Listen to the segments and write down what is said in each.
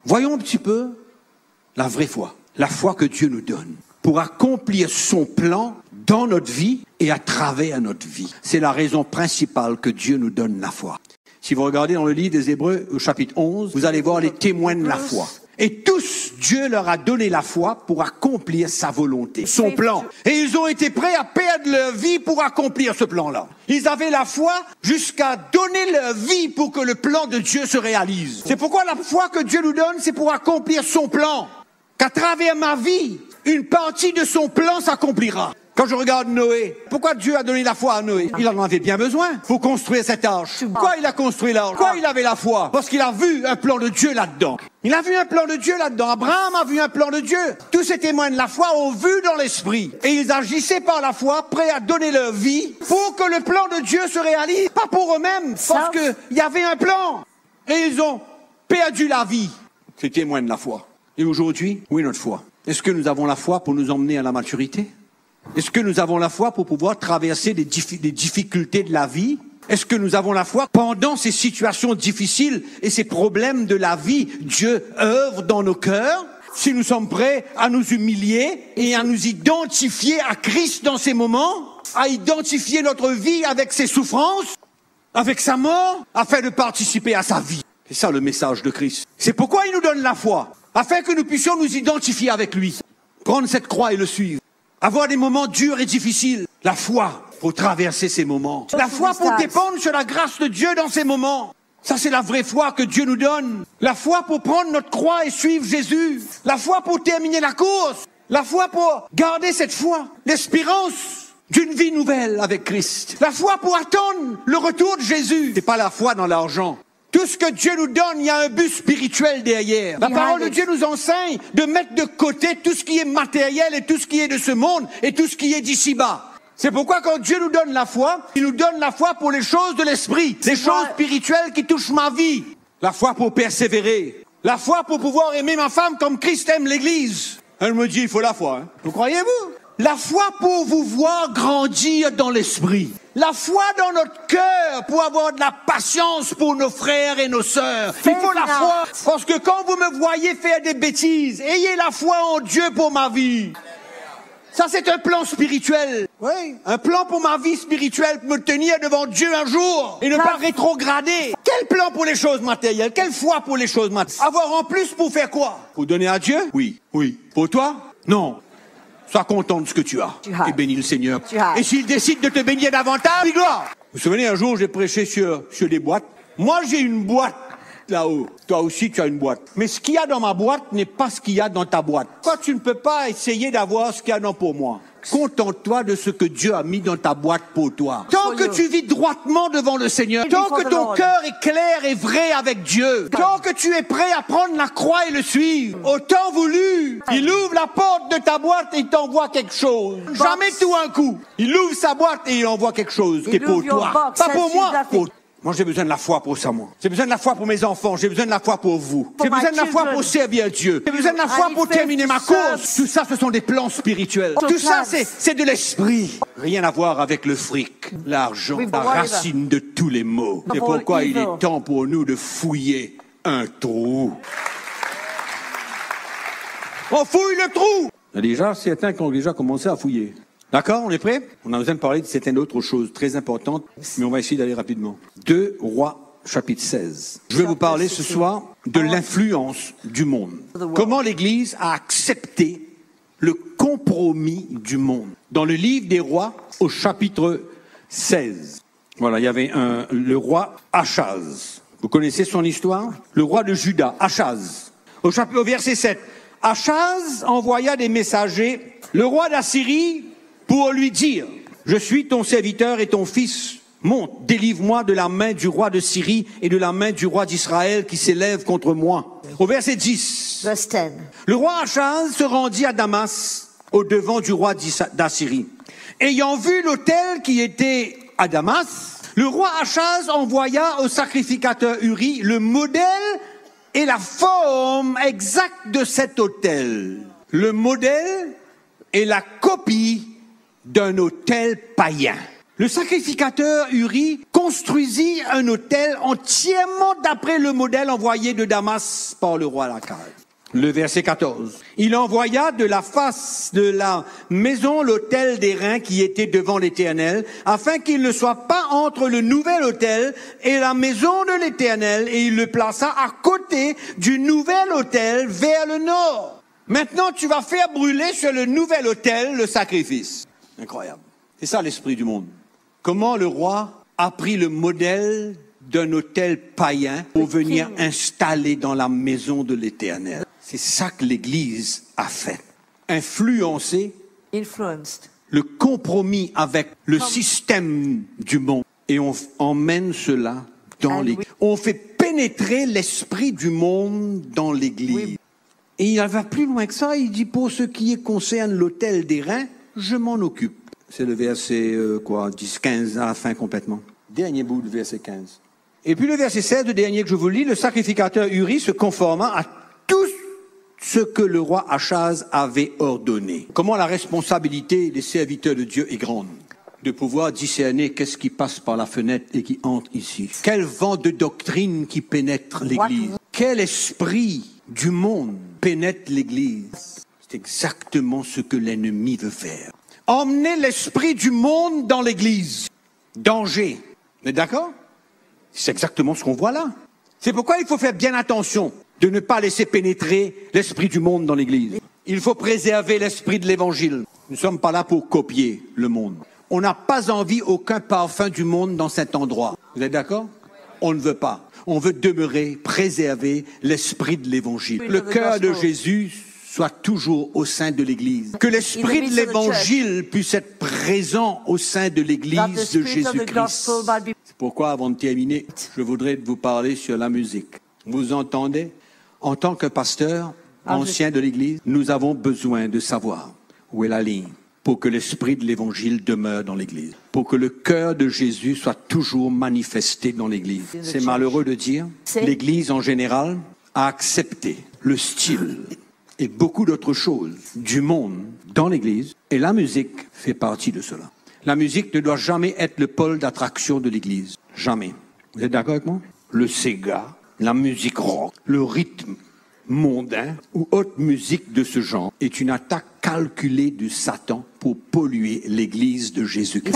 Voyons un petit peu la vraie foi. La foi que Dieu nous donne pour accomplir son plan dans notre vie et à travers notre vie. C'est la raison principale que Dieu nous donne la foi. Si vous regardez dans le livre des Hébreux, au chapitre 11, vous allez voir les témoins de la foi. Et tous, Dieu leur a donné la foi pour accomplir sa volonté, son plan. Et ils ont été prêts à perdre leur vie pour accomplir ce plan-là. Ils avaient la foi jusqu'à donner leur vie pour que le plan de Dieu se réalise. C'est pourquoi la foi que Dieu nous donne, c'est pour accomplir son plan. Qu'à travers ma vie, une partie de son plan s'accomplira. Quand je regarde Noé, pourquoi Dieu a donné la foi à Noé? Il en avait bien besoin pour construire cette arche. Pourquoi il a construit l'arche? Pourquoi il avait la foi? Parce qu'il a vu un plan de Dieu là-dedans. Il a vu un plan de Dieu là-dedans. Abraham a vu un plan de Dieu. Tous ces témoins de la foi ont vu dans l'esprit. Et ils agissaient par la foi, prêts à donner leur vie pour que le plan de Dieu se réalise. Pas pour eux-mêmes, parce qu'il y avait un plan. Et ils ont perdu la vie. Ces témoins de la foi. Et aujourd'hui, où est notre foi? Est-ce que nous avons la foi pour nous emmener à la maturité? Est-ce que nous avons la foi pour pouvoir traverser les difficultés de la vie? Est-ce que nous avons la foi pendant ces situations difficiles et ces problèmes de la vie? Dieu œuvre dans nos cœurs. Si nous sommes prêts à nous humilier et à nous identifier à Christ dans ces moments, à identifier notre vie avec ses souffrances, avec sa mort, afin de participer à sa vie. C'est ça le message de Christ. C'est pourquoi il nous donne la foi, afin que nous puissions nous identifier avec lui, prendre cette croix et le suivre. Avoir des moments durs et difficiles. La foi pour traverser ces moments. La foi pour dépendre sur la grâce de Dieu dans ces moments. Ça, c'est la vraie foi que Dieu nous donne. La foi pour prendre notre croix et suivre Jésus. La foi pour terminer la course. La foi pour garder cette foi. L'espérance d'une vie nouvelle avec Christ. La foi pour attendre le retour de Jésus. C'est pas la foi dans l'argent. Tout ce que Dieu nous donne, il y a un but spirituel derrière. La parole de Dieu nous enseigne de mettre de côté tout ce qui est matériel et tout ce qui est de ce monde et tout ce qui est d'ici-bas. C'est pourquoi quand Dieu nous donne la foi, il nous donne la foi pour les choses de l'esprit, les choses spirituelles qui touchent ma vie. La foi pour persévérer. La foi pour pouvoir aimer ma femme comme Christ aime l'Église. Elle me dit, il faut la foi. Hein. Vous croyez-vous? La foi pour vous voir grandir dans l'esprit. La foi dans notre cœur pour avoir de la patience pour nos frères et nos sœurs. Il faut la foi parce que quand vous me voyez faire des bêtises, ayez la foi en Dieu pour ma vie. Ça, c'est un plan spirituel. Oui. Un plan pour ma vie spirituelle, pour me tenir devant Dieu un jour et ne pas rétrograder. Quel plan pour les choses matérielles? Quelle foi pour les choses matérielles? Avoir en plus pour faire quoi? Pour donner à Dieu? Oui. Oui. Pour toi? Non. Sois content de ce que tu as. Et bénis le Seigneur. Et s'il décide de te bénir davantage, dis gloire. Vous vous souvenez, un jour, j'ai prêché sur des boîtes. Moi, j'ai une boîte là-haut. Toi aussi, tu as une boîte. Mais ce qu'il y a dans ma boîte n'est pas ce qu'il y a dans ta boîte. Toi, tu ne peux pas essayer d'avoir ce qu'il y a dans pour moi. Contente-toi de ce que Dieu a mis dans ta boîte pour toi. Tant que tu vis droitement devant le Seigneur, tant que ton cœur est clair et vrai avec Dieu, tant que tu es prêt à prendre la croix et le suivre, au temps voulu, il ouvre la porte de ta boîte et il t'envoie quelque chose. Jamais tout un coup. Il ouvre sa boîte et il envoie quelque chose qui est pour toi. Pas pour moi. Moi, j'ai besoin de la foi pour ça, moi. J'ai besoin de la foi pour mes enfants. J'ai besoin de la foi pour vous. J'ai besoin de la foi pour servir Dieu. J'ai besoin de la foi pour terminer ma course. Tout ça, ce sont des plans spirituels. Tout ça, c'est de l'esprit. Rien à voir avec le fric, l'argent, la racine de tous les maux. C'est pourquoi il est temps pour nous de fouiller un trou. On fouille le trou! Il y a déjà certains qui ont déjà commencé à fouiller. D'accord, on est prêt? On a besoin de parler de certaines autres choses très importantes, mais on va essayer d'aller rapidement. 2 Rois, chapitre 16. Je vais vous parler ce soir de l'influence du monde. Comment l'Église a accepté le compromis du monde. Dans le livre des Rois, au chapitre 16. Voilà, il y avait le roi Achaz. Vous connaissez son histoire? Le roi de Juda, Achaz. Au verset 7. Achaz envoya des messagers, le roi d'Assyrie, pour lui dire, je suis ton serviteur et ton fils, monte, délivre-moi de la main du roi de Syrie et de la main du roi d'Israël qui s'élève contre moi. Au verset 10, le roi Achaz se rendit à Damas, au devant du roi d'Assyrie. Ayant vu l'autel qui était à Damas, le roi Achaz envoya au sacrificateur Uri le modèle et la forme exacte de cet autel. Le modèle et la copie d'un autel païen. Le sacrificateur Uri construisit un autel entièrement d'après le modèle envoyé de Damas par le roi Lacaille. Le verset 14. Il envoya de la face de la maison l'autel d'airain qui était devant l'Éternel, afin qu'il ne soit pas entre le nouvel autel et la maison de l'Éternel, et il le plaça à côté du nouvel autel vers le nord. Maintenant, tu vas faire brûler sur le nouvel autel le sacrifice. Incroyable. C'est ça l'esprit du monde. Comment le roi a pris le modèle d'un autel païen pour venir installer dans la maison de l'Éternel. C'est ça que l'Église a fait. Influencer le compromis avec le système du monde. Et on emmène cela dans l'Église. On fait pénétrer l'esprit du monde dans l'Église. Et il va plus loin que ça. Il dit, pour ce qui concerne l'autel d'airain, je m'en occupe. C'est le verset 10, 15 à la fin complètement. Dernier bout du verset 15. Et puis le verset 16, le dernier que je vous lis, le sacrificateur Uri se conforma à tout ce que le roi Achaz avait ordonné. Comment la responsabilité des serviteurs de Dieu est grande. De pouvoir discerner qu'est-ce qui passe par la fenêtre et qui entre ici. Quel vent de doctrine qui pénètre l'Église. Quel esprit du monde pénètre l'Église. C'est exactement ce que l'ennemi veut faire. Emmener l'esprit du monde dans l'Église. Danger. Vous êtes d'accord? C'est exactement ce qu'on voit là. C'est pourquoi il faut faire bien attention de ne pas laisser pénétrer l'esprit du monde dans l'Église. Il faut préserver l'esprit de l'Évangile. Nous ne sommes pas là pour copier le monde. On n'a pas envie aucun parfum du monde dans cet endroit. Vous êtes d'accord? On ne veut pas. On veut demeurer, préserver l'esprit de l'Évangile. Le cœur de Jésus soit toujours au sein de l'Église. Que l'esprit de l'Évangile puisse être présent au sein de l'Église de Jésus-Christ. C'est pourquoi, avant de terminer, je voudrais vous parler sur la musique. Vous entendez? En tant que pasteur ancien de l'Église, nous avons besoin de savoir où est la ligne pour que l'esprit de l'Évangile demeure dans l'Église, pour que le cœur de Jésus soit toujours manifesté dans l'Église. C'est malheureux de dire, l'Église en général a accepté le style et beaucoup d'autres choses du monde dans l'Église, et la musique fait partie de cela. La musique ne doit jamais être le pôle d'attraction de l'Église. Jamais. Vous êtes d'accord avec moi? Le Sega, la musique rock, le rythme mondain ou autre musique de ce genre est une attaque calculée du Satan pour polluer l'Église de Jésus-Christ.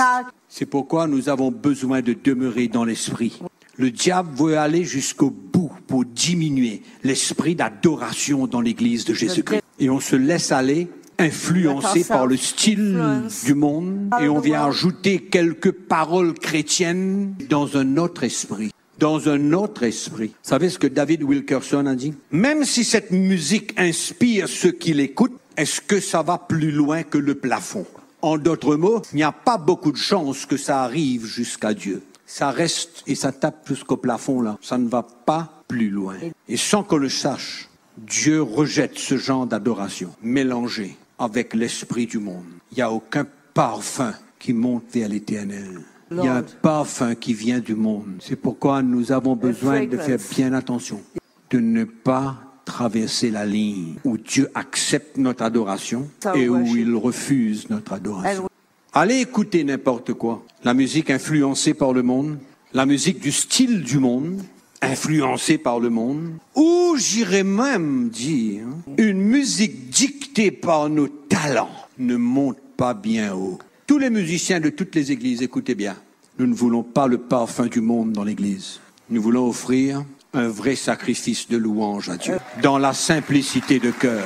C'est pourquoi nous avons besoin de demeurer dans l'esprit. Le diable veut aller jusqu'au bout pour diminuer l'esprit d'adoration dans l'Église de Jésus-Christ. Et on se laisse aller, influencé par le style du monde, et on vient ajouter quelques paroles chrétiennes dans un autre esprit. Dans un autre esprit. Vous savez ce que David Wilkerson a dit? Même si cette musique inspire ceux qui l'écoutent, est-ce que ça va plus loin que le plafond? En d'autres mots, il n'y a pas beaucoup de chances que ça arrive jusqu'à Dieu. Ça reste et ça tape jusqu'au plafond là. Ça ne va pas plus loin. Et sans qu'on le sache, Dieu rejette ce genre d'adoration mélangé avec l'esprit du monde. Il n'y a aucun parfum qui monte vers l'Éternel. Il y a un parfum qui vient du monde. C'est pourquoi nous avons besoin de faire bien attention, de ne pas traverser la ligne où Dieu accepte notre adoration et où il refuse notre adoration. Allez écouter n'importe quoi. La musique influencée par le monde, la musique du style du monde, influencée par le monde, ou j'irais même dire, une musique dictée par nos talents ne monte pas bien haut. Tous les musiciens de toutes les églises, écoutez bien, nous ne voulons pas le parfum du monde dans l'église. Nous voulons offrir un vrai sacrifice de louange à Dieu, dans la simplicité de cœur.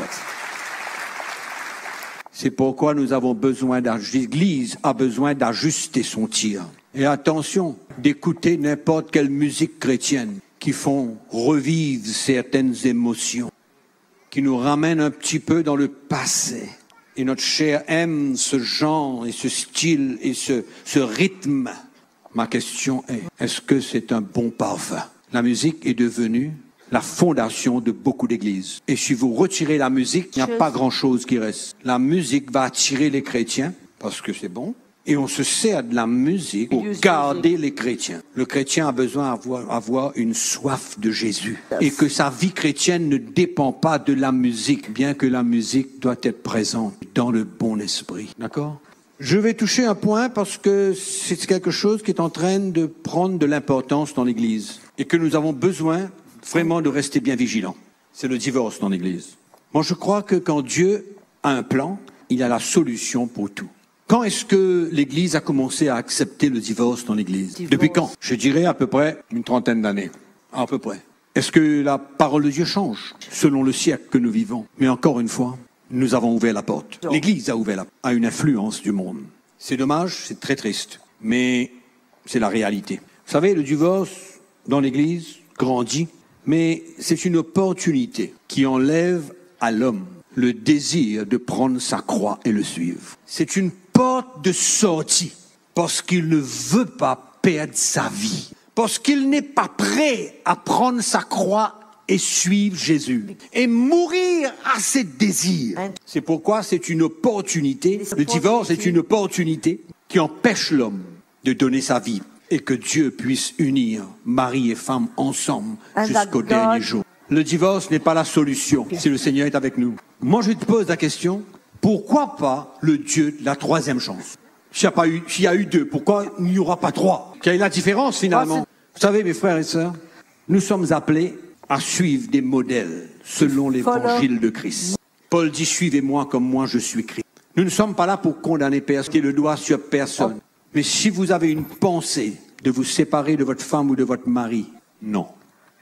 C'est pourquoi nous avons besoin l'Église a besoin d'ajuster son tir. Et attention, d'écouter n'importe quelle musique chrétienne qui font revivre certaines émotions, qui nous ramènent un petit peu dans le passé. Et notre chair aime ce genre et ce style et ce rythme. Ma question est, est-ce que c'est un bon parfum? La musique est devenue la fondation de beaucoup d'églises. Et si vous retirez la musique, il n'y a pas grand-chose qui reste. La musique va attirer les chrétiens, parce que c'est bon, et on se sert de la musique pour garder les chrétiens. Le chrétien a besoin d'avoir une soif de Jésus. Et que sa vie chrétienne ne dépend pas de la musique, bien que la musique doit être présente dans le bon esprit. D'accord? Je vais toucher un point parce que c'est quelque chose qui est en train de prendre de l'importance dans l'Église et que nous avons besoin vraiment de rester bien vigilants. C'est le divorce dans l'Église. Moi, je crois que quand Dieu a un plan, il a la solution pour tout. Quand est-ce que l'Église a commencé à accepter le divorce dans l'Église? Depuis quand? Je dirais à peu près une trentaine d'années. À peu près. Est-ce que la parole de Dieu change selon le siècle que nous vivons? Mais encore une fois, nous avons ouvert la porte. L'Église a ouvert la porte à une influence du monde. C'est dommage, c'est très triste, mais c'est la réalité. Vous savez, le divorce dans l'Église grandit, mais c'est une opportunité qui enlève à l'homme le désir de prendre sa croix et le suivre. C'est une porte de sortie parce qu'il ne veut pas perdre sa vie, parce qu'il n'est pas prêt à prendre sa croix et suivre Jésus et mourir à ses désirs. C'est pourquoi c'est une opportunité. Le divorce est une opportunité qui empêche l'homme de donner sa vie et que Dieu puisse unir mari et femme ensemble jusqu'au dernier jour. Le divorce n'est pas la solution si le Seigneur est avec nous. Moi, je te pose la question, pourquoi pas le Dieu de la troisième chance? S'il y a eu deux, pourquoi il n'y aura pas trois? Quelle est la différence finalement? Vous savez, mes frères et sœurs, nous sommes appelés à suivre des modèles selon l'évangile de Christ. Paul dit, suivez-moi comme moi je suis Christ. Nous ne sommes pas là pour condamner personne, le doigt sur personne. Mais si vous avez une pensée de vous séparer de votre femme ou de votre mari, non.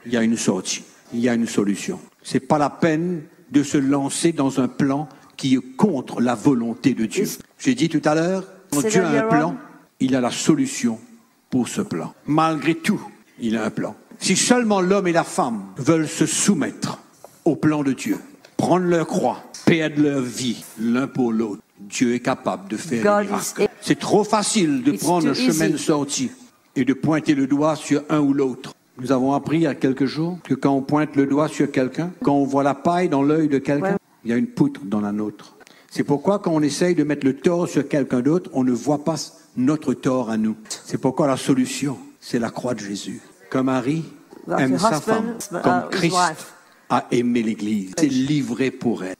Il y a une sortie, il y a une solution. C'est pas la peine de se lancer dans un plan qui est contre la volonté de Dieu. J'ai dit tout à l'heure, quand Dieu a un plan, il a la solution pour ce plan. Malgré tout, il a un plan. Si seulement l'homme et la femme veulent se soumettre au plan de Dieu, prendre leur croix, perdre leur vie l'un pour l'autre, Dieu est capable de faire des miracles. C'est trop facile de prendre un chemin de sortie et de pointer le doigt sur un ou l'autre. Nous avons appris il y a quelques jours que quand on pointe le doigt sur quelqu'un, quand on voit la paille dans l'œil de quelqu'un, il y a une poutre dans la nôtre. C'est pourquoi quand on essaye de mettre le tort sur quelqu'un d'autre, on ne voit pas notre tort à nous. C'est pourquoi la solution, c'est la croix de Jésus. Comme Marie aime sa femme, comme Christ a aimé l'Église, s'est livré pour elle.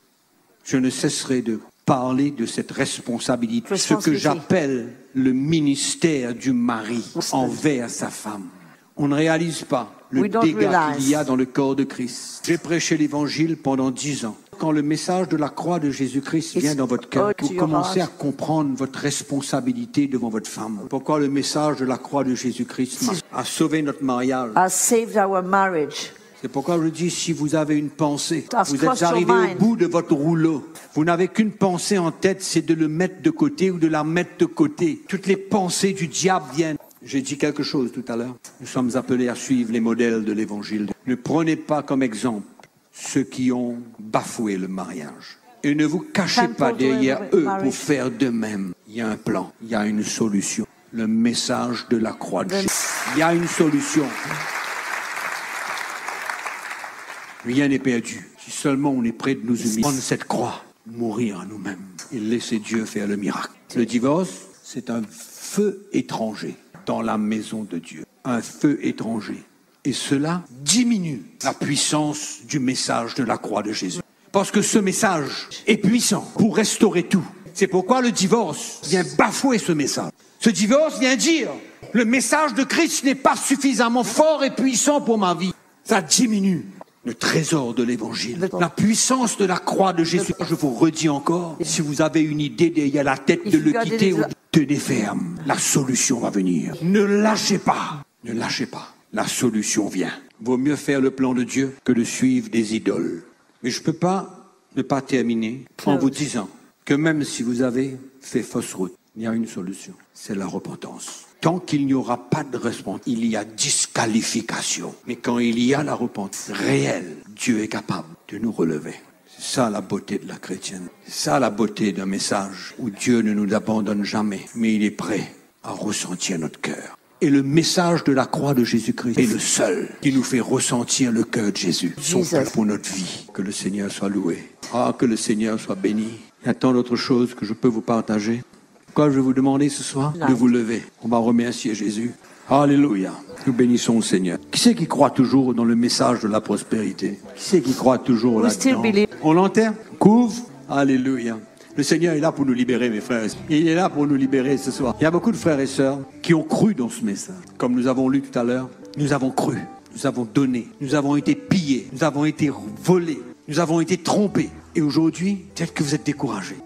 Je ne cesserai de parler de cette responsabilité, ce que j'appelle le ministère du mari envers sa femme. On ne réalise pas le dégât qu'il y a dans le corps de Christ. J'ai prêché l'Évangile pendant 10 ans. Quand le message de la croix de Jésus-Christ vient dans votre cœur, vous commencez à comprendre votre responsabilité devant votre femme. Pourquoi le message de la croix de Jésus-Christ a sauvé notre mariage. C'est pourquoi je dis, si vous avez une pensée, vous êtes arrivé au bout de votre rouleau, vous n'avez qu'une pensée en tête, c'est de le mettre de côté ou de la mettre de côté. Toutes les pensées du diable viennent. J'ai dit quelque chose tout à l'heure. Nous sommes appelés à suivre les modèles de l'Évangile. Ne prenez pas comme exemple ceux qui ont bafoué le mariage. Et ne vous cachez pas derrière eux pour faire de même. Il y a un plan, il y a une solution. Le message de la croix de Jésus. Il y a une solution. Rien n'est perdu. Si seulement on est prêt de nous humilier, prendre cette croix, mourir à nous-mêmes et laisser Dieu faire le miracle. Le divorce, c'est un feu étranger dans la maison de Dieu. Un feu étranger. Et cela diminue la puissance du message de la croix de Jésus. Parce que ce message est puissant pour restaurer tout. C'est pourquoi le divorce vient bafouer ce message. Ce divorce vient dire, le message de Christ n'est pas suffisamment fort et puissant pour ma vie. Ça diminue le trésor de l'Évangile, la puissance de la croix de Jésus. Je vous redis encore, si vous avez une idée derrière la tête de le quitter, tenez ferme. La solution va venir. Ne lâchez pas. Ne lâchez pas. La solution vient. Vaut mieux faire le plan de Dieu que de suivre des idoles. Mais je ne peux pas ne pas terminer en vous disant que même si vous avez fait fausse route, il y a une solution. C'est la repentance. Tant qu'il n'y aura pas de repentance, il y a disqualification. Mais quand il y a la repentance réelle, Dieu est capable de nous relever. C'est ça la beauté de la chrétienne. C'est ça la beauté d'un message où Dieu ne nous abandonne jamais, mais il est prêt à ressentir notre cœur. Et le message de la croix de Jésus-Christ est le seul qui nous fait ressentir le cœur de Jésus. Son peuple pour notre vie. Que le Seigneur soit loué. Ah, que le Seigneur soit béni. Il y a tant d'autres choses que je peux vous partager. Pourquoi je vais vous demander ce soir de vous lever. On va remercier Jésus. Alléluia. Nous bénissons le Seigneur. Qui c'est qui croit toujours dans le message de la prospérité? Qui c'est qui croit toujours là-dedans? On l'enterre? Couvre? Alléluia. Le Seigneur est là pour nous libérer, mes frères. Il est là pour nous libérer ce soir. Il y a beaucoup de frères et sœurs qui ont cru dans ce message. Comme nous avons lu tout à l'heure, nous avons cru, nous avons donné, nous avons été pillés, nous avons été volés, nous avons été trompés. Et aujourd'hui, peut-être que vous êtes découragés.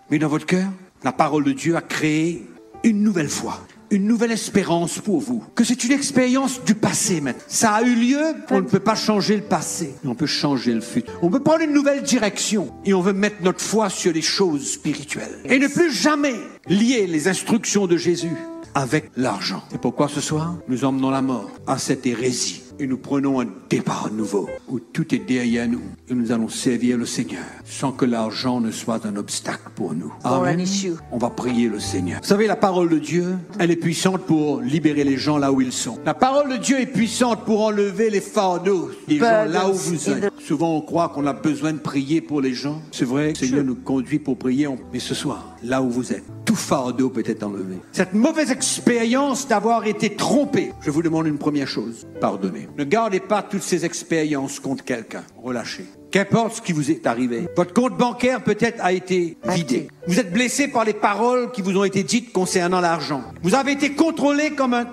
Mais dans votre cœur, la parole de Dieu a créé une nouvelle foi. Une nouvelle espérance pour vous. Que c'est une expérience du passé maintenant. Ça a eu lieu, on ne peut pas changer le passé. On peut changer le futur. On peut prendre une nouvelle direction. Et on veut mettre notre foi sur les choses spirituelles. Et ne plus jamais lier les instructions de Jésus avec l'argent. C'est pourquoi ce soir, nous emmenons la mort à cette hérésie. Et nous prenons un départ nouveau, où tout est derrière nous. Et nous allons servir le Seigneur, sans que l'argent ne soit un obstacle pour nous. Amen. On va prier le Seigneur. Vous savez, la parole de Dieu, elle est puissante pour libérer les gens là où ils sont. La parole de Dieu est puissante pour enlever les fardeaux des gens là où vous êtes. Souvent, on croit qu'on a besoin de prier pour les gens. C'est vrai que le Seigneur nous conduit pour prier. Mais ce soir, là où vous êtes, tout fardeau peut être enlevé. Cette mauvaise expérience d'avoir été trompé, je vous demande une première chose, pardonnez. Ne gardez pas toutes ces expériences contre quelqu'un. Relâchez. Qu'importe ce qui vous est arrivé. Votre compte bancaire peut-être a été vidé. Vous êtes blessé par les paroles qui vous ont été dites concernant l'argent. Vous avez été contrôlé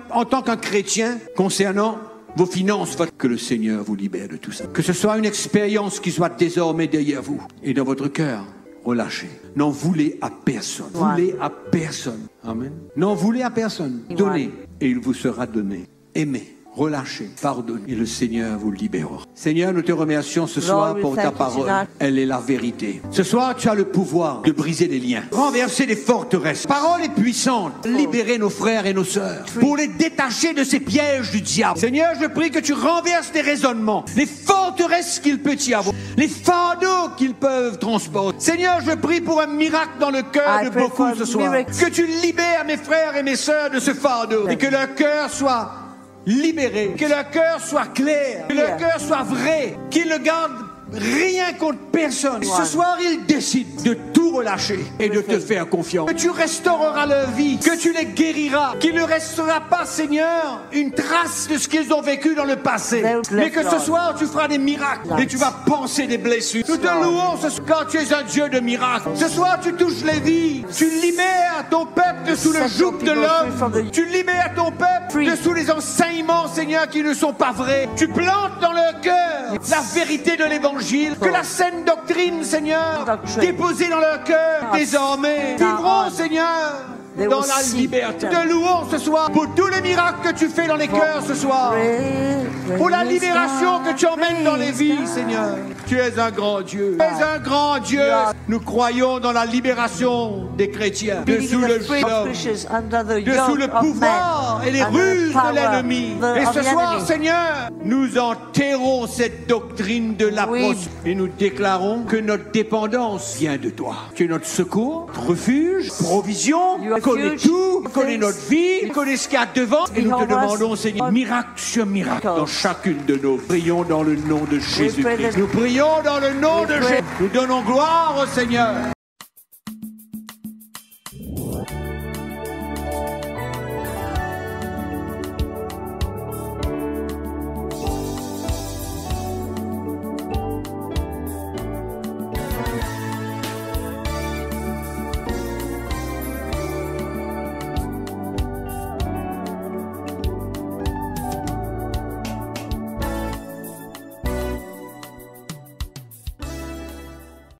en tant qu'un chrétien concernant vos finances. Que le Seigneur vous libère de tout ça. Que ce soit une expérience qui soit désormais derrière vous. Et dans votre cœur, relâchez. N'en voulez à personne. Voulez à personne. Amen. N'en voulez à personne. Donnez et il vous sera donné. Aimez. Relâchez, pardonnez, et le Seigneur vous libérera. Seigneur, nous te remercions ce soir pour ta parole. Elle est la vérité. Ce soir, tu as le pouvoir de briser les liens, renverser les forteresses. Parole est puissante. Libérer nos frères et nos sœurs pour les détacher de ces pièges du diable. Seigneur, je prie que tu renverses les raisonnements, les forteresses qu'il peut y avoir, les fardeaux qu'ils peuvent transporter. Seigneur, je prie pour un miracle dans le cœur de beaucoup ce soir. Que tu libères mes frères et mes sœurs de ce fardeau et que leur cœur soit libéré, que leur cœur soit clair, que leur cœur soit vrai, qu'ils ne gardent rien contre personne. Ce soir, ils décident de tout relâcher et de te faire confiance. Que tu restaureras leur vie, que tu les guériras, qu'il ne restera pas, Seigneur, une trace de ce qu'ils ont vécu dans le passé. Mais que ce soir, tu feras des miracles et tu vas panser des blessures. Nous te louons ce soir car tu es un Dieu de miracles. Ce soir, tu touches les vies. Tu libères ton peuple de sous le joug de l'homme. Tu libères ton peuple de sous les enseignements, Seigneur, qui ne sont pas vrais. Tu plantes dans leur cœur la vérité de l'évangile. Que la saine doctrine, Seigneur, déposée dans leur cœur, désormais, vivront, Seigneur, dans la liberté. Te louons ce soir pour tous les miracles que tu fais dans les cœurs ce soir. Pour la libération que tu emmènes dans les vies, Seigneur. Tu es un grand Dieu. Tu es un grand Dieu. Nous croyons dans la libération des chrétiens. Dessous le dessous le pouvoir et les ruses de l'ennemi. Et ce soir, Seigneur, nous enterrons cette doctrine de la prospérité. Et nous déclarons que notre dépendance vient de toi. Tu es notre secours, notre refuge, provision. Tu connais tout, tu connais notre vie, tu connais ce qu'il y a devant. Et nous te demandons, Seigneur, miracle sur miracle dans chacune de nos. Prions dans le nom de Jésus-Christ. Nous prions dans le nom de Jésus. Nous donnons gloire au Seigneur.